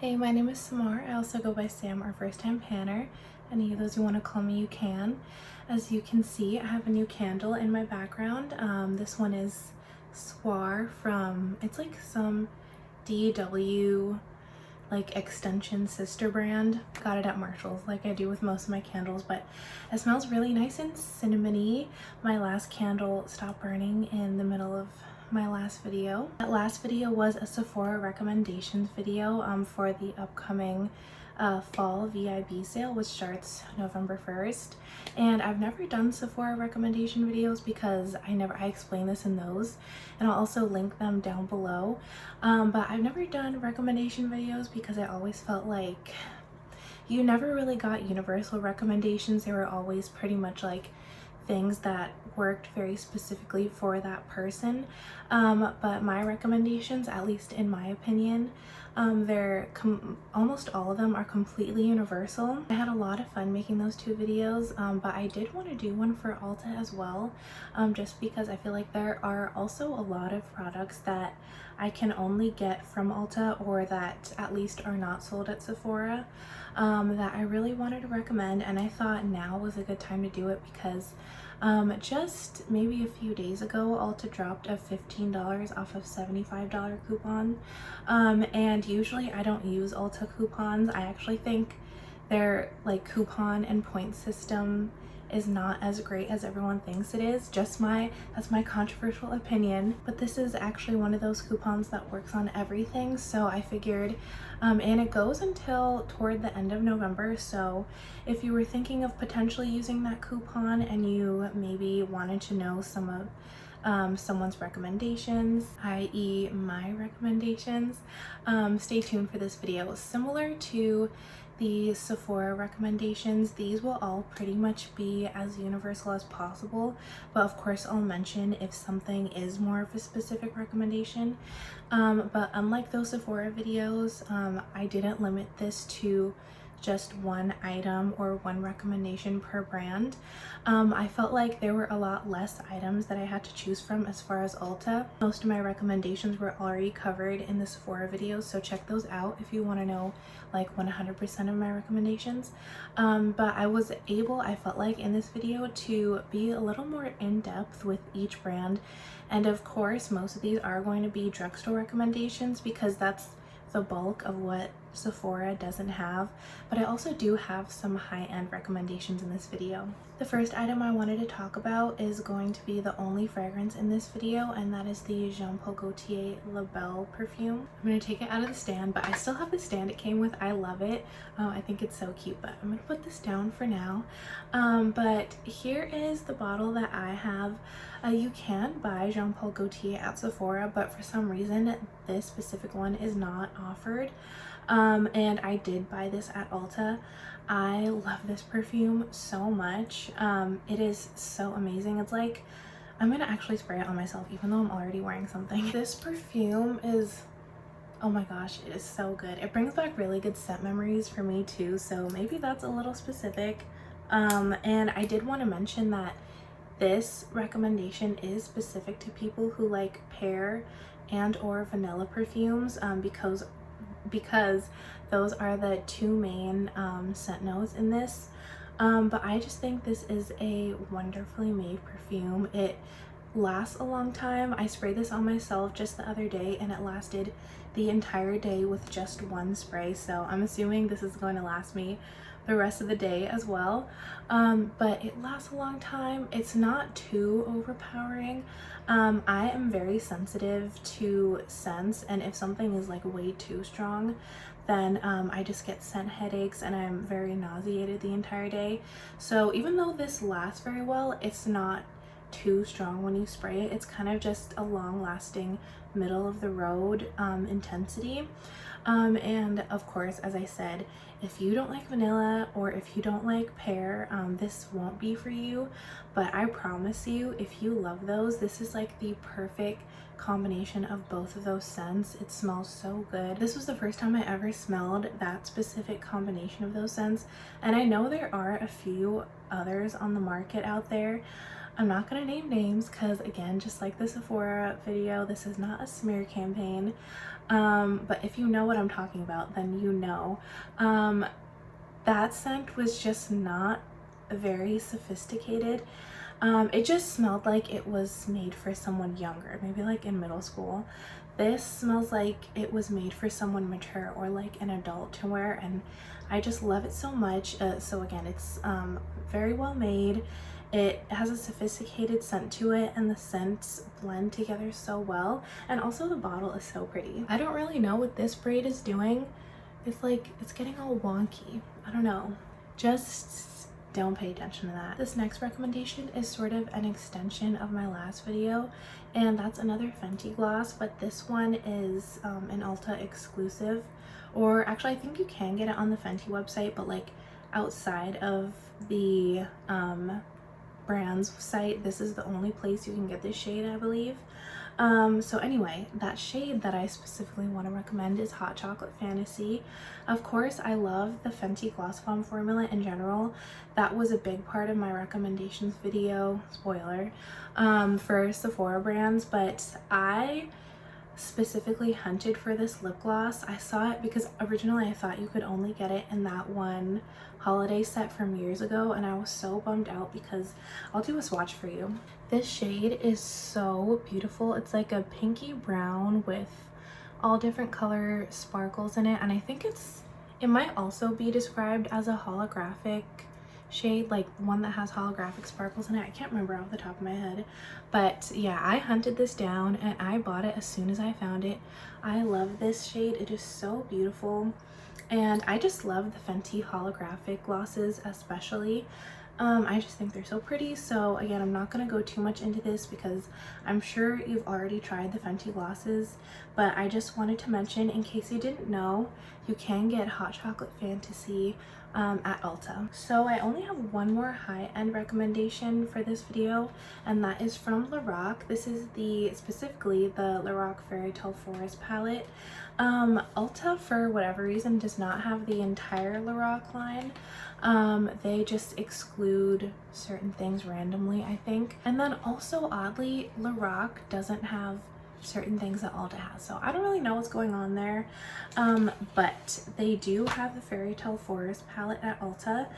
Hey, my name is Samar. I also go by Sam or First Time Panner. Any of those you want to call me, you can. As you can see, I have a new candle in my background. This one is Swar from, it's like some DW like extension sister brand. Got it at Marshall's like I do with most of my candles, but it smells really nice and cinnamony. My last candle stopped burning in the middle of my last video. That last video was a Sephora recommendations video for the upcoming fall VIB sale, which starts November 1st. And I've never done Sephora recommendation videos because I explain this in those, and I'll also link them down below. But I've never done recommendation videos because I always felt like you never really got universal recommendations. They were always pretty much like things that worked very specifically for that person. But my recommendations, at least in my opinion, almost all of them are completely universal. I had a lot of fun making those two videos, but I did want to do one for Ulta as well, just because I feel like there are also a lot of products that I can only get from Ulta, or that at least are not sold at Sephora, that I really wanted to recommend, and I thought now was a good time to do it because just maybe a few days ago, Ulta dropped a $15 off of $75 coupon, and usually I don't use Ulta coupons. I actually think their like coupon and point system is not as great as everyone thinks it is. That's my controversial opinion, but this is actually one of those coupons that works on everything, so I figured, and it goes until toward the end of November, so if you were thinking of potentially using that coupon and you maybe wanted to know some of someone's recommendations, i.e. my recommendations, stay tuned for this video. Similar to the Sephora recommendations, these will all pretty much be as universal as possible, but of course I'll mention if something is more of a specific recommendation. But unlike those Sephora videos, I didn't limit this to just one item or one recommendation per brand. I felt like there were a lot less items that I had to choose from as far as Ulta. Most of my recommendations were already covered in the Sephora videos, so check those out if you want to know like 100% of my recommendations. But I felt like in this video to be a little more in-depth with each brand, and of course most of these are going to be drugstore recommendations because that's the bulk of what Sephora doesn't have, but I also do have some high-end recommendations in this video. The first item I wanted to talk about is going to be the only fragrance in this video, and that is the Jean Paul Gaultier La Belle perfume. I'm going to take it out of the stand, but I still have the stand it came with. I love it. I think it's so cute, but I'm going to put this down for now. But here is the bottle that I have. You can buy Jean Paul Gaultier at Sephora, but for some reason this specific one is not offered. And I did buy this at Ulta. I love this perfume so much. It is so amazing. It's like, I'm gonna actually spray it on myself even though I'm already wearing something. This perfume is, oh my gosh, it is so good. It brings back really good scent memories for me too, so maybe that's a little specific. And I did want to mention that this recommendation is specific to people who like pear and or vanilla perfumes, because those are the two main scent notes in this. But I just think this is a wonderfully made perfume. It lasts a long time. I sprayed this on myself just the other day and it lasted the entire day with just one spray, so I'm assuming this is going to last me the rest of the day as well. But it lasts a long time. It's not too overpowering. I am very sensitive to scents, and if something is like way too strong, then I just get scent headaches and I'm very nauseated the entire day. So even though this lasts very well, it's not too strong when you spray it. It's kind of just a long-lasting middle of the road intensity. And of course, as I said, if you don't like vanilla or if you don't like pear, this won't be for you, but I promise you, if you love those, this is like the perfect combination of both of those scents. It smells so good. This was the first time I ever smelled that specific combination of those scents, and I know there are a few others on the market out there, I'm not gonna name names because, again, just like the Sephora video, this is not a smear campaign. But if you know what I'm talking about, then you know. That scent was just not very sophisticated. It just smelled like it was made for someone younger, maybe like in middle school. This smells like it was made for someone mature or like an adult to wear, and I just love it so much. So again, it's very well made. It has a sophisticated scent to it, and the scents blend together so well, and also the bottle is so pretty. I don't really know what this braid is doing. It's like it's getting all wonky. I don't know. Just don't pay attention to that. This next recommendation is sort of an extension of my last video, and that's another Fenty gloss, but this one is an Ulta exclusive. Or actually, I think you can get it on the Fenty website, but like outside of the brand's site, this is the only place you can get this shade, I believe. So anyway, that shade that I specifically want to recommend is Hot Chocolate Fantasy. Of course, I love the Fenty Gloss Bomb formula in general. That was a big part of my recommendations video, spoiler, for Sephora brands, but I specifically hunted for this lip gloss. I saw it because originally I thought you could only get it in that one holiday set from years ago, and I was so bummed out because I'll do a swatch for you. This shade is so beautiful. It's like a pinky brown with all different color sparkles in it, and I think it might also be described as a holographic shade, like one that has holographic sparkles in it. I can't remember off the top of my head, but yeah, I hunted this down and I bought it as soon as I found it. I love this shade. It is so beautiful, and I just love the Fenty holographic glosses especially. I just think they're so pretty. So again, I'm not going to go too much into this because I'm sure you've already tried the Fenty glosses, but I just wanted to mention, in case you didn't know, you can get Hot Chocolate Fantasy at Ulta. So I only have one more high-end recommendation for this video, and that is from Lorac. This is specifically the Lorac Fairy Tale Forest palette. Ulta, for whatever reason, does not have the entire Lorac line. They just exclude certain things randomly, I think. And then also, oddly, Lorac doesn't have certain things that Ulta has, so I don't really know what's going on there. But they do have the Fairy Tale Forest palette at Ulta,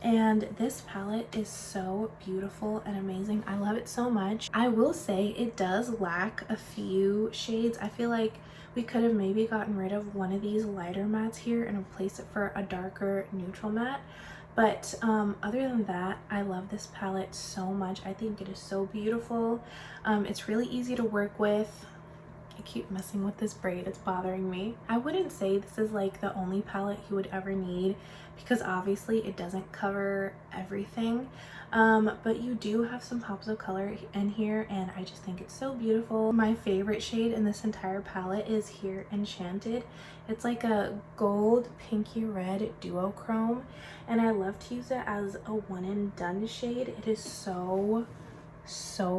and this palette is so beautiful and amazing. I love it so much. I will say it does lack a few shades. I feel like we could have maybe gotten rid of one of these lighter mattes here and replaced it for a darker neutral matte. But other than that, I love this palette so much. I think it is so beautiful. It's really easy to work with. I keep messing with this braid, it's bothering me. I wouldn't say this is like the only palette you would ever need, because obviously it doesn't cover everything. But you do have some pops of color in here, and I just think it's so beautiful. My favorite shade in this entire palette is here, Enchanted. It's like a gold pinky red duochrome, and I love to use it as a one and done shade. It is so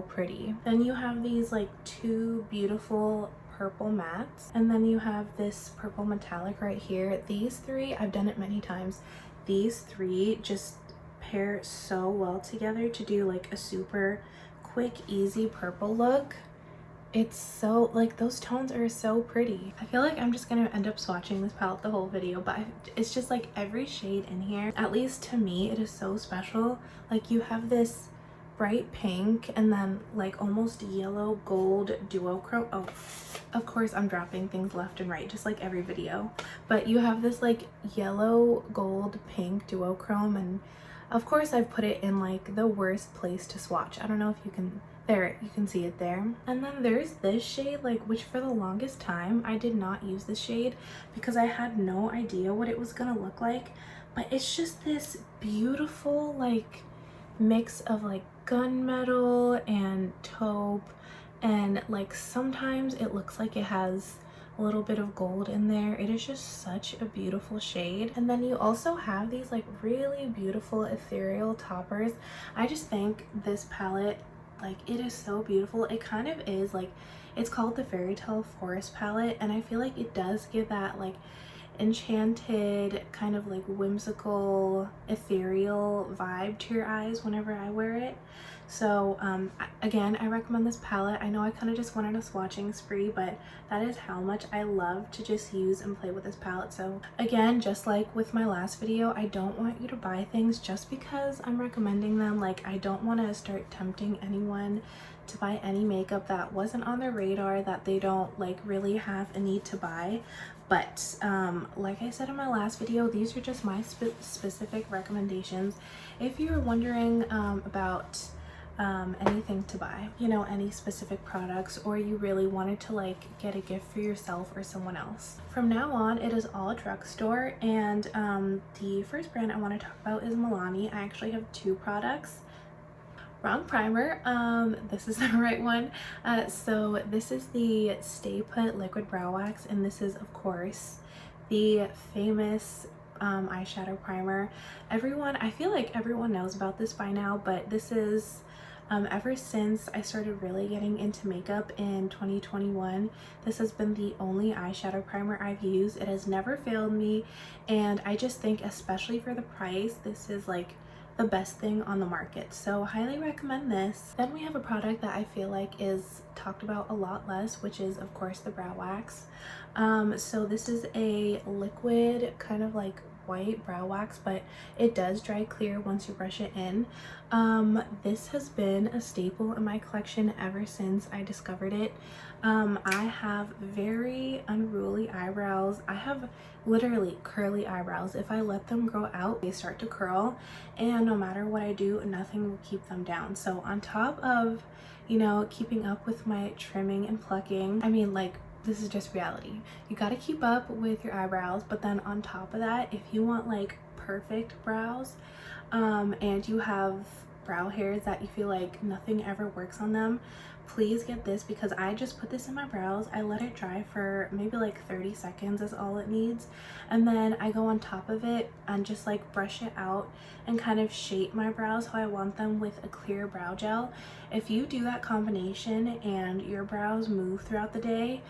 pretty. Then you have these like two beautiful purple mattes, and then you have this purple metallic right here. These three, I've done it many times, these three just pair so well together to do like a super quick, easy purple look. It's so, like, those tones are so pretty. I feel like I'm just gonna end up swatching this palette the whole video, but it's just like every shade in here, at least to me, it is so special. Like, you have this bright pink and then like almost yellow gold duochrome. Oh, of course I'm dropping things left and right just like every video, but you have this like yellow gold pink duochrome, and of course I've put it in like the worst place to swatch. I don't know if you can, there, you can see it there. And then there's this shade, like, which for the longest time I did not use this shade because I had no idea what it was gonna look like, but it's just this beautiful like mix of like gunmetal and taupe, and like sometimes it looks like it has a little bit of gold in there. It is just such a beautiful shade. And then you also have these like really beautiful ethereal toppers. I just think this palette, like, it is so beautiful. It kind of is like, it's called the Fairy Tale Forest palette, and I feel like it does give that like enchanted kind of like whimsical ethereal vibe to your eyes whenever I wear it. So again, I recommend this palette. I know I kind of just went on a swatching spree, but that is how much I love to just use and play with this palette. So again, just like with my last video, I don't want you to buy things just because I'm recommending them. Like, I don't want to start tempting anyone to buy any makeup that wasn't on their radar, that they don't like really have a need to buy. But like I said in my last video, these are just my specific recommendations. If you're wondering about anything to buy, you know, any specific products, or you really wanted to like get a gift for yourself or someone else, from now on it is all drugstore. And the first brand I want to talk about is Milani. I actually have two products. Wrong primer. This is the right one. So this is the Stay Put liquid brow wax, and this is of course the famous eyeshadow primer. I feel like everyone knows about this by now, but this is ever since I started really getting into makeup in 2021, this has been the only eyeshadow primer I've used. It has never failed me, and I just think, especially for the price, this is like the best thing on the market. So highly recommend this. Then we have a product that I feel like is talked about a lot less, which is of course the brow wax. So this is a liquid kind of like white brow wax, but it does dry clear once you brush it in. This has been a staple in my collection ever since I discovered it. I have very unruly eyebrows. I have literally curly eyebrows. If I let them grow out, they start to curl, and no matter what I do, nothing will keep them down. So on top of, you know, keeping up with my trimming and plucking, I mean, like, this is just reality. You got to keep up with your eyebrows, but then on top of that, if you want like perfect brows, and you have brow hairs that you feel like nothing ever works on them, please get this, because I just put this in my brows. I let it dry for maybe like 30 seconds is all it needs, and then I go on top of it and just like brush it out and kind of shape my brows how I want them with a clear brow gel. If you do that combination and your brows move throughout the day,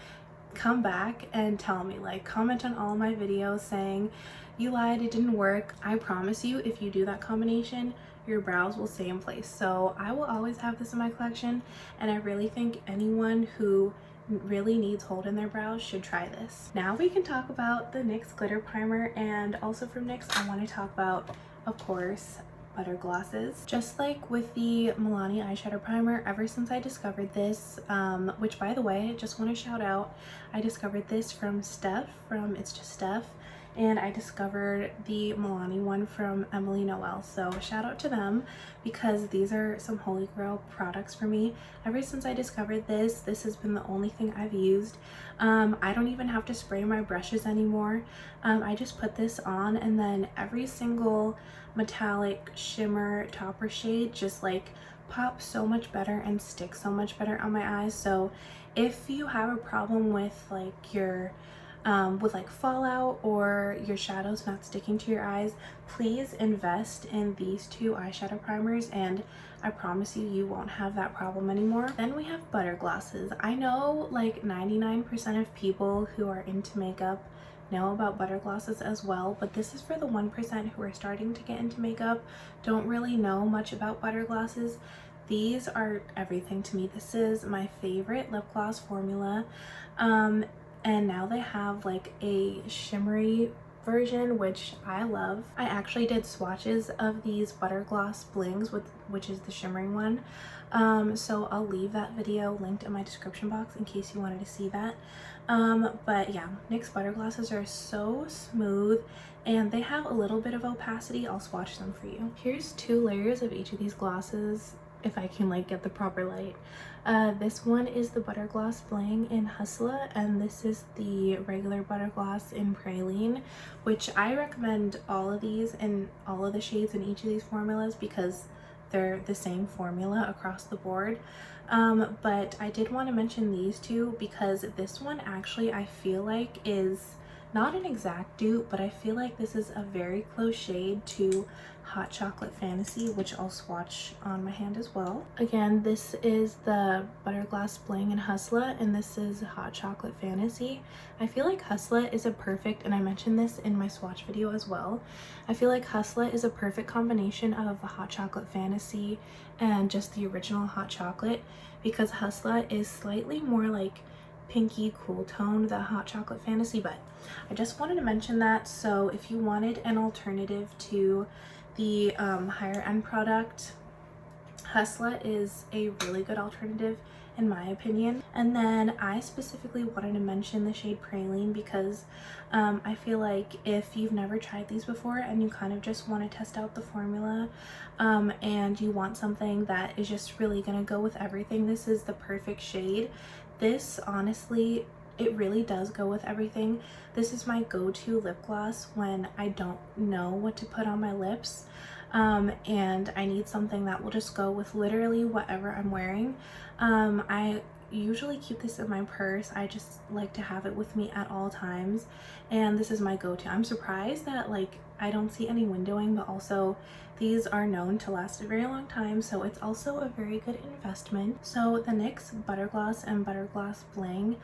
come back and tell me, like, comment on all my videos saying you lied, it didn't work. I promise you, if you do that combination, your brows will stay in place. So I will always have this in my collection, and I really think anyone who really needs hold in their brows should try this. Now we can talk about the NYX glitter primer, and also from NYX I want to talk about, of course, butter glosses. Just like with the Milani eyeshadow primer, ever since I discovered this, which by the way, I just want to shout out, I discovered this from Steph from It's Just Steph, and I discovered the Milani one from Emily Noel. So shout out to them, because these are some holy grail products for me. Ever since I discovered this has been the only thing I've used. I don't even have to spray my brushes anymore. I just put this on, and then every single metallic shimmer topper shade just like pops so much better and sticks so much better on my eyes. So if you have a problem with like your with like fallout or your shadows not sticking to your eyes, please invest in these two eyeshadow primers, and I promise you, you won't have that problem anymore. Then we have butter glosses. I know like 99% of people who are into makeup know about butter glosses as well, but this is for the 1% who are starting to get into makeup, don't really know much about butter glosses. These are everything to me. This is my favorite lip gloss formula, and now they have like a shimmery version, which I love. I actually did swatches of these butter gloss blings, which is the shimmering one, so I'll leave that video linked in my description box in case you wanted to see that. But yeah, NYX butter glosses are so smooth, and they have a little bit of opacity. I'll swatch them for you. Here's 2 layers of each of these glosses, if I can like get the proper light. This one is the butter gloss bling in Hustla, and this is the regular butter gloss in Praline, which I recommend all of these and all of the shades in each of these formulas because they're the same formula across the board. But I did want to mention these two because this one actually I feel like is not an exact dupe, but I feel like this is a very close shade to Hot Chocolate Fantasy, which I'll swatch on my hand as well. Again, this is the Butterglass Bling and Hustla, and this is Hot Chocolate Fantasy. I feel like Hustla is a perfect, and I mentioned this in my swatch video as well, I feel like Hustla is a perfect combination of Hot Chocolate Fantasy and just the original Hot Chocolate, because Hustla is slightly more like pinky cool tone than Hot Chocolate Fantasy. But I just wanted to mention that, so if you wanted an alternative to the higher end product, Hustla is a really good alternative in my opinion. And then I specifically wanted to mention the shade Praline because I feel like if you've never tried these before and you kind of just want to test out the formula and you want something that is just really gonna go with everything, this is the perfect shade. This honestly, it really does go with everything. This is my go-to lip gloss when I don't know what to put on my lips and I need something that will just go with literally whatever I'm wearing. I usually keep this in my purse. I just like to have it with me at all times, and this is my go-to. I'm surprised that like I don't see any windowing, but also these are known to last a very long time, so it's also a very good investment. So the NYX Buttergloss and Buttergloss Bling,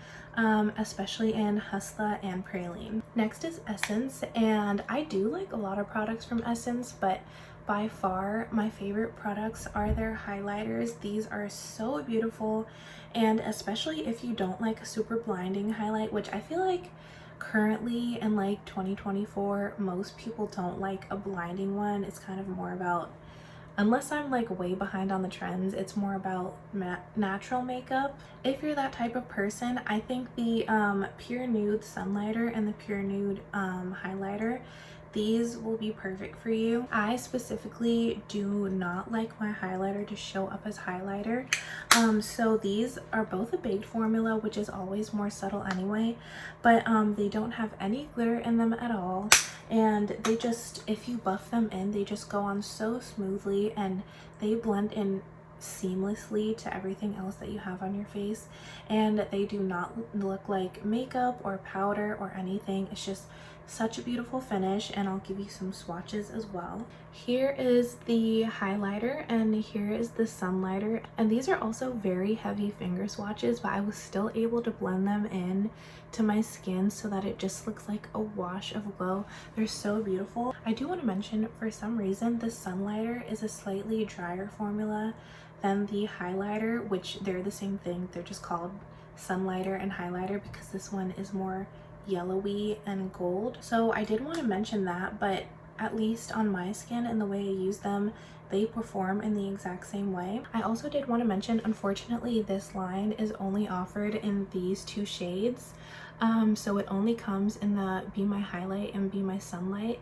especially in Hustla and Praline. Next is Essence, and I do like a lot of products from Essence, but by far my favorite products are their highlighters. These are so beautiful, and especially if you don't like a super blinding highlight, which I feel like currently in like 2024 most people don't like a blinding one. It's kind of more about, unless I'm like way behind on the trends, it's more about natural makeup. If you're that type of person, I think the Pure Nude Sunlighter and the Pure Nude highlighter, these will be perfect for you. I specifically do not like my highlighter to show up as highlighter. So these are both a baked formula, which is always more subtle anyway, but they don't have any glitter in them at all. And they just, if you buff them in, they just go on so smoothly and they blend in seamlessly to everything else that you have on your face, and they do not look like makeup or powder or anything. It's just such a beautiful finish, and I'll give you some swatches as well. Here is the highlighter and here is the sunlighter, and these are also very heavy finger swatches, but I was still able to blend them in to my skin so that it just looks like a wash of glow. They're so beautiful. I do want to mention, for some reason the sunlighter is a slightly drier formula than the highlighter, which they're the same thing. They're just called sunlighter and highlighter because this one is more yellowy and gold. So I did want to mention that, but at least on my skin and the way I use them, they perform in the exact same way. I also did want to mention, unfortunately this line is only offered in these two shades, so it only comes in the Be My Highlight and Be My Sunlight.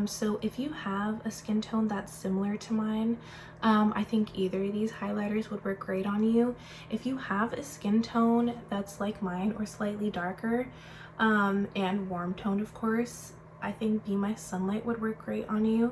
So if you have a skin tone that's similar to mine, I think either of these highlighters would work great on you. If you have a skin tone that's like mine or slightly darker, and warm toned of course, I think Be My Sunlight would work great on you.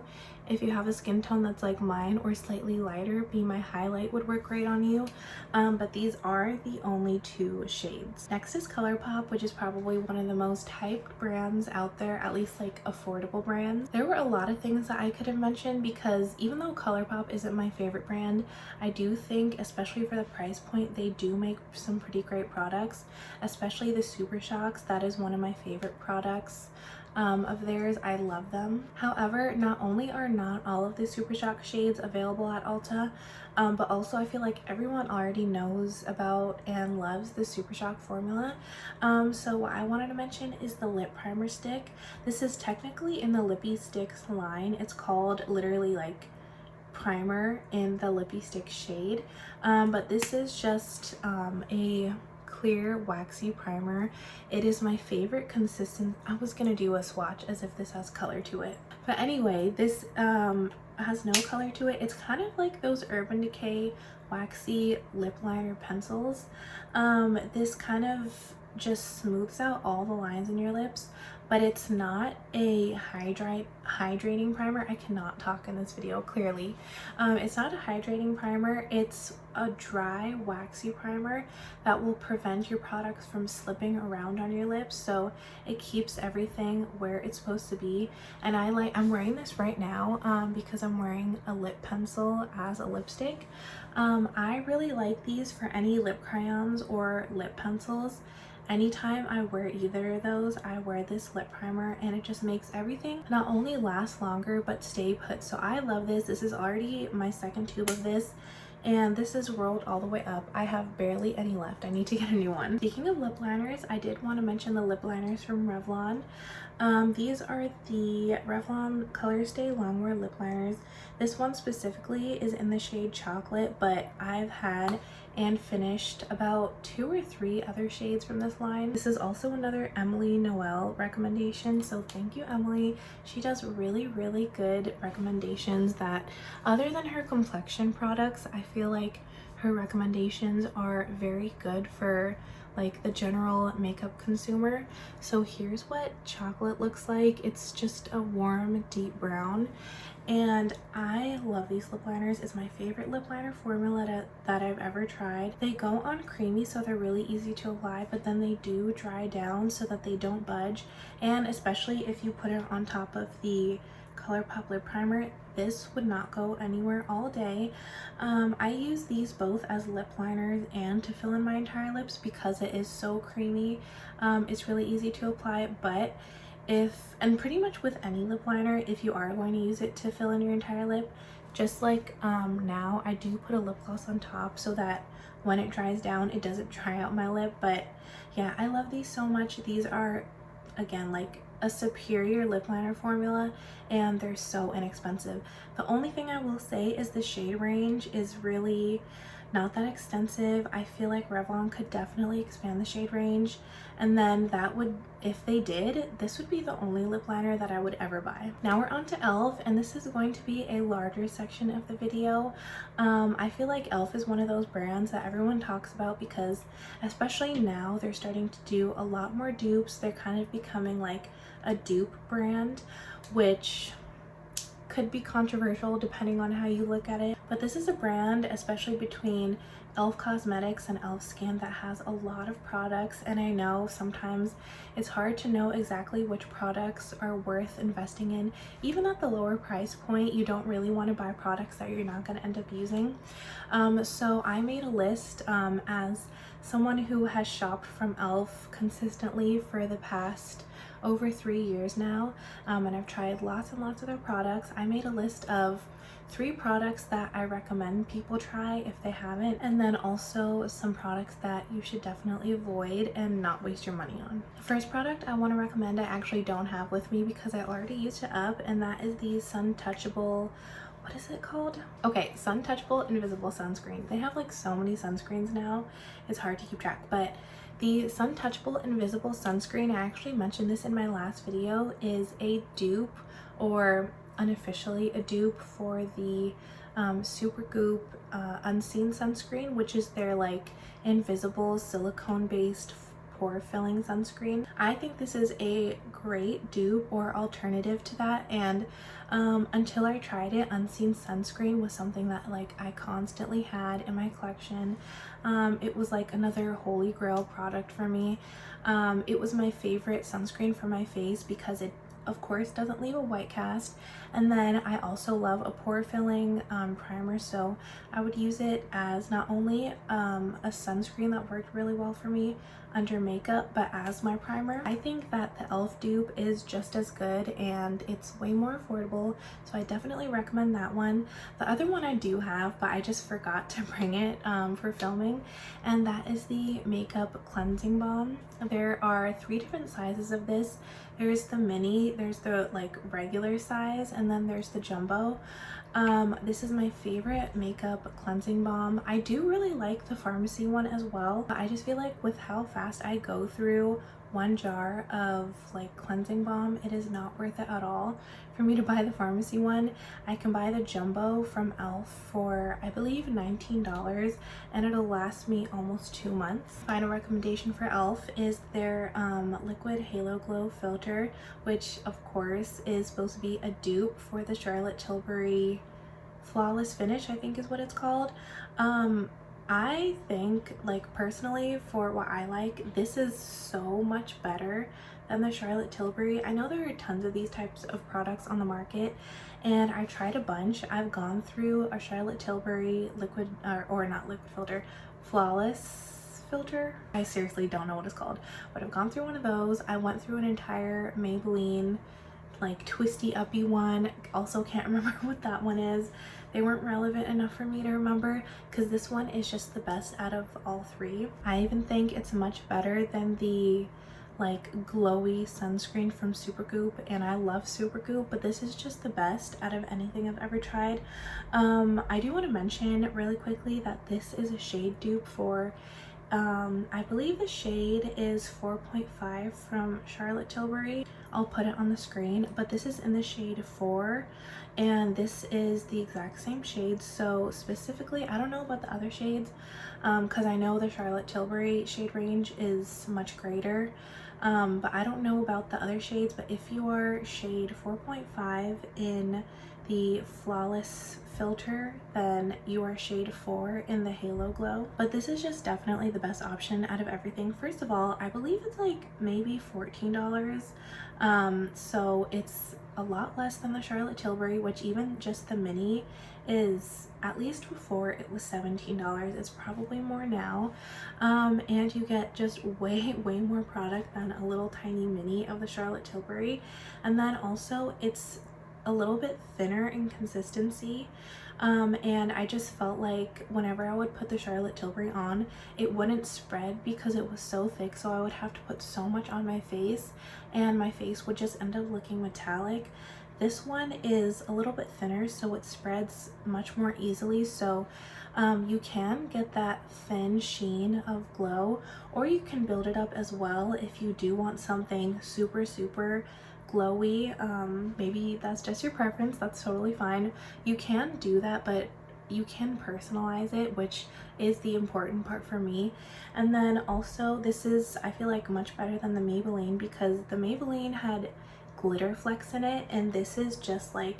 If you have a skin tone that's like mine or slightly lighter, Be My Highlight would work great on you. But these are the only two shades. Next is ColourPop, which is probably one of the most hyped brands out there, at least like affordable brands. There were a lot of things that I could have mentioned because even though ColourPop isn't my favorite brand, I do think, especially for the price point, they do make some pretty great products, especially the Super Shocks. That is one of my favorite products of theirs. I love them. However, not only are not all of the Super Shock shades available at Ulta, but also I feel like everyone already knows about and loves the Super Shock formula. So what I wanted to mention is the lip primer stick. This is technically in the Lippy Sticks line. It's called literally like primer in the Lippy Stick shade, but this is just a clear waxy primer. It is my favorite consistent. I was gonna do a swatch as if this has color to it, but anyway, this has no color to it. It's kind of like those Urban Decay waxy lip liner pencils. This kind of just smooths out all the lines in your lips, but it's not a hydrating primer. I cannot talk in this video, clearly. It's not a hydrating primer. It's a dry, waxy primer that will prevent your products from slipping around on your lips, so it keeps everything where it's supposed to be. And I'm wearing this right now because I'm wearing a lip pencil as a lipstick. I really like these for any lip crayons or lip pencils. Anytime I wear either of those, I wear this lip primer, and it just makes everything not only last longer but stay put. So I love this. This is already my second tube of this, and this is rolled all the way up. I have barely any left. I need to get a new one. Speaking of lip liners, I did want to mention the lip liners from Revlon. These are the Revlon Color Stay Longwear lip liners. This one specifically is in the shade Chocolate, but I've had and finished about 2 or 3 other shades from this line. This is also another Emily Noel recommendation, so thank you, Emily. She does really good recommendations that, other than her complexion products, I feel like her recommendations are very good for like the general makeup consumer. So here's what Chocolate looks like. It's just a warm deep brown, and I love these lip liners. It's my favorite lip liner formula that I've ever tried. They go on creamy, so they're really easy to apply, but then they do dry down so that they don't budge. And especially if you put it on top of the ColourPop lip primer, this would not go anywhere all day. I use these both as lip liners and to fill in my entire lips because it is so creamy. It's really easy to apply, but and pretty much with any lip liner, if you are going to use it to fill in your entire lip, just like now, I do put a lip gloss on top so that when it dries down, it doesn't dry out my lip. But yeah, I love these so much. These are, again, like a superior lip liner formula, and they're so inexpensive. The only thing I will say is the shade range is really not that extensive. I feel like Revlon could definitely expand the shade range, and then that would, if they did, this would be the only lip liner that I would ever buy. Now we're on to e.l.f., and this is going to be a larger section of the video. I feel like e.l.f. is one of those brands that everyone talks about because, especially now, they're starting to do a lot more dupes. They're kind of becoming like a dupe brand, which could be controversial depending on how you look at it, but this is a brand, especially between e.l.f. Cosmetics and e.l.f. Skin, that has a lot of products. And I know sometimes it's hard to know exactly which products are worth investing in. Even at the lower price point, you don't really want to buy products that you're not going to end up using. So I made a list as someone who has shopped from e.l.f. consistently for the past over 3 years now, and I've tried lots and lots of their products. I made a list of 3 products that I recommend people try if they haven't, and then also some products that you should definitely avoid and not waste your money on. The first product I want to recommend I actually don't have with me because I already used it up, and that is the Sun Touchable, what is it called? Okay, Sun Touchable Invisible Sunscreen. They have like so many sunscreens now, it's hard to keep track, but the Sun Touchable Invisible Sunscreen, I actually mentioned this in my last video, is a dupe, or unofficially a dupe, for the Supergoop Unseen Sunscreen, which is their like invisible silicone based pore filling sunscreen. I think this is a great dupe or alternative to that, and until I tried it, Unseen Sunscreen was something that like I constantly had in my collection. It was like another holy grail product for me. It was my favorite sunscreen for my face because it of course doesn't leave a white cast, and then I also love a pore filling primer, so I would use it as not only a sunscreen that worked really well for me under makeup, but as my primer. I think that the e.l.f. dupe is just as good, and it's way more affordable, so I definitely recommend that one. The other one I do have, but I just forgot to bring it for filming, and that is the Makeup Cleansing Balm. There are 3 different sizes of this. There's the mini, there's the like regular size, and then there's the jumbo. This is my favorite makeup cleansing balm. I do really like the pharmacy one as well, but I just feel like with how fast I go through one jar of like cleansing balm, it is not worth it at all for me to buy the pharmacy one. I can buy the jumbo from Elf for I believe $19, and it'll last me almost 2 months. Final recommendation for Elf is their liquid halo glow filter, which of course is supposed to be a dupe for the Charlotte Tilbury flawless finish, I think is what it's called. I think, like, personally, for what I like, this is so much better than the Charlotte Tilbury. I know there are tons of these types of products on the market, and I tried a bunch. I've gone through a Charlotte Tilbury liquid, or not liquid filter, flawless filter. I seriously don't know what it's called, but I've gone through one of those. I went through an entire Maybelline like twisty uppy one. Also can't remember what that one is. They weren't relevant enough for me to remember, because this one is just the best out of all three. I even think it's much better than the like glowy sunscreen from Supergoop, and I love Supergoop, but this is just the best out of anything I've ever tried. I do want to mention really quickly that this is a shade dupe for I believe the shade is 4.5 from Charlotte Tilbury. I'll put it on the screen, but this is in the shade 4, and this is the exact same shade. So specifically, I don't know about the other shades, because I know the Charlotte Tilbury shade range is much greater, but I don't know about the other shades. But if you are shade 4.5 in the flawless filter, then you are shade 4 in the halo glow. But this is just definitely the best option out of everything. First of all, I believe it's like maybe $14, so it's a lot less than the Charlotte Tilbury, which even just the mini is, at least before it was $17. It's probably more now, and you get just way more product than a little tiny mini of the Charlotte Tilbury. And then also it's a little bit thinner in consistency, and I just felt like whenever I would put the Charlotte Tilbury on, it wouldn't spread because it was so thick, so I would have to put so much on my face and my face would just end up looking metallic. This one is a little bit thinner, so it spreads much more easily, so you can get that thin sheen of glow, or you can build it up as well if you do want something super glowy. Maybe that's just your preference, that's totally fine. You can do that, but you can personalize it, which is the important part for me. And then also, this is, I feel like, much better than the Maybelline, because the Maybelline had glitter flecks in it, and this is just like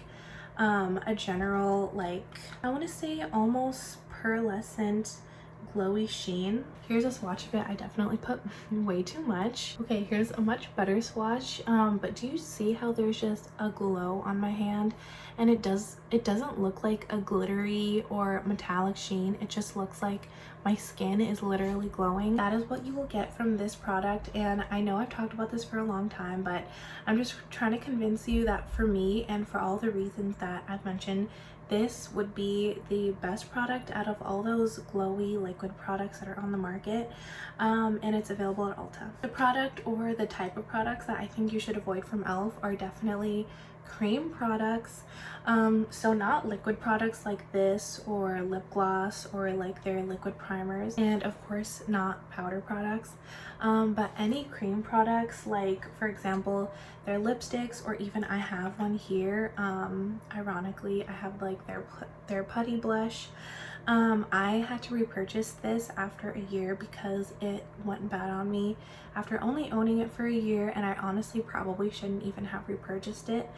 a general, like, I want to say almost pearlescent glowy sheen. Here's a swatch of it. I definitely put way too much. Okay, here's a much better swatch, but do you see how there's just a glow on my hand? And it doesn't look like a glittery or metallic sheen. It just looks like my skin is literally glowing. That is what you will get from this product, and I know I've talked about this for a long time, but I'm just trying to convince you that for me, and for all the reasons that I've mentioned, this would be the best product out of all those glowy liquid products that are on the market, and it's available at Ulta. The product, or the type of products that I think you should avoid from e.l.f. are definitely cream products, so not liquid products like this or lip gloss or like their liquid primers, and of course not powder products, but any cream products, like for example their lipsticks, or even I have one here, ironically I have like their putty blush. I had to repurchase this after a year because it went bad on me after only owning it for a year, and I honestly probably shouldn't even have repurchased it,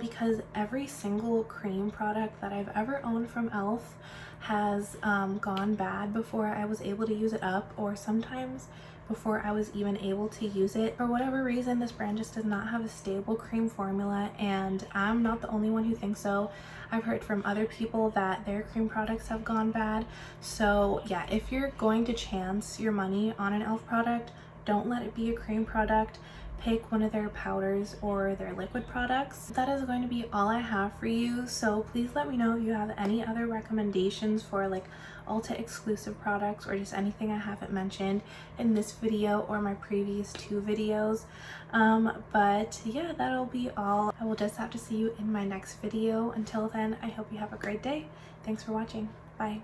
because every single cream product that I've ever owned from e.l.f. has gone bad before I was able to use it up, or sometimes before I was even able to use it. For whatever reason, this brand just does not have a stable cream formula, and I'm not the only one who thinks so. I've heard from other people that their cream products have gone bad. So yeah, if you're going to chance your money on an e.l.f. product, don't let it be a cream product. Pick one of their powders or their liquid products. That is going to be all I have for you, so please let me know if you have any other recommendations for like Ulta exclusive products, or just anything I haven't mentioned in this video or my previous 2 videos. But yeah, that'll be all. I will just have to see you in my next video. Until then, I hope you have a great day. Thanks for watching. Bye.